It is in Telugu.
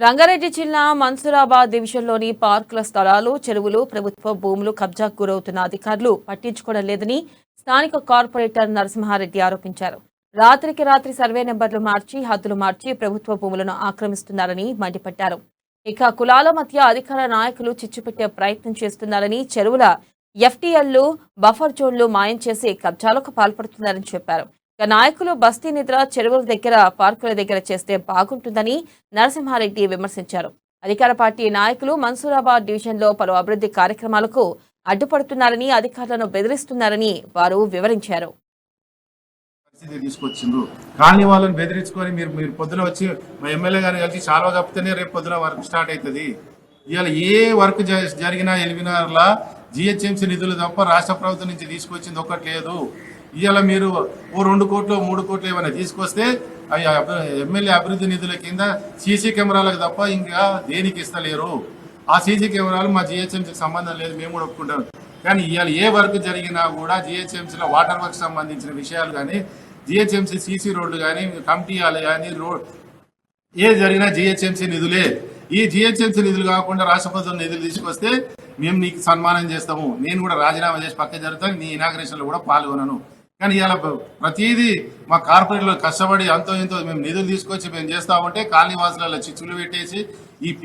రంగారెడ్డి జిల్లా మన్సూరాబాద్ డివిజన్లోని పార్కుల స్థలాలు, చెరువులు, ప్రభుత్వ భూములు కబ్జాకు గురవుతున్న అధికారులు పట్టించుకోవడం లేదని స్థానిక కార్పొరేటర్ నరసింహారెడ్డి ఆరోపించారు. రాత్రికి రాత్రి సర్వే నెంబర్లు మార్చి, హద్దులు మార్చి ప్రభుత్వ భూములను ఆక్రమిస్తున్నారని మండిపడ్డారు. ఇక కులాల మధ్య అధికార నాయకులు చిచ్చుపెట్టే ప్రయత్నం చేస్తున్నారని, చెరువుల ఎఫ్టీఎల్లు, బఫర్ జోన్లు మాయం చేసి కబ్జాలకు పాల్పడుతున్నారని చెప్పారు. ఇక నాయకులు బస్తీ నిద్ర చెరువుల దగ్గర, పార్కుల దగ్గర చేస్తే బాగుంటుందని నరసింహారెడ్డి విమర్శించారు. అధికార పార్టీ నాయకులు మన్సూరాబాద్ డివిజన్లో పలు అభివృద్ధి కార్యక్రమాలకు అడ్డుపడుతున్నారని, అధికారులను బెదిరిస్తున్నారని వారు వివరించారు. తీసుకొచ్చిండ్రు కానీ వాళ్ళని బెదిరించుకొని మీరు పొద్దున వచ్చి మా ఎమ్మెల్యే గారిని కలిసి చాలా కప్పితేనే రేపు పొద్దున వర్క్ స్టార్ట్ అవుతుంది. ఇవాళ ఏ వర్క్ జరిగినా ఎలిమినార్లా జిహెచ్ఎంసీ నిధులు తప్ప రాష్ట్ర ప్రభుత్వం నుంచి తీసుకొచ్చింది ఒక్కటి లేదు. ఇవాళ మీరు ఓ 2 కోట్లు 3 కోట్లు ఏమైనా తీసుకొస్తే అవి ఎమ్మెల్యే అభివృద్ధి నిధుల కింద సీసీ కెమెరాలకు తప్ప ఇంకా దేనికి ఇస్తలేరు. ఆ సీసీ కెమెరాలు మా జిహెచ్ఎంసీకి సంబంధం లేదు, మేము కూడా ఒప్పుకుంటాం. కానీ ఇవాళ ఏ వర్క్ జరిగినా కూడా జిహెచ్ఎంసీలో వాటర్ వర్క్ సంబంధించిన విషయాలు కానీ, జిహెచ్ఎంసీ సీసీ రోడ్లు కానీ, కమిటీలు కానీ, ఏ జరిగినా జిహెచ్ఎంసీ నిధులే. ఈ జిహెచ్ఎంసీ నిధులు కాకుండా రాష్ట్ర ప్రభుత్వం నిధులు తీసుకొస్తే మేము నీకు సన్మానం చేస్తాము, నేను కూడా రాజీనామా చేసి పక్క జరుగుతాను, నీ ఇనాగ్రేషన్ లో కూడా పాల్గొనను. కానీ ఇలా ప్రతిదీ మా కార్పొరేట్లో కష్టపడి అంతో ఇంతో మేము నిధులు తీసుకొచ్చి మేము చేస్తామంటే కాలనీ వాసులలో చిచ్చులు పెట్టేసి ఈ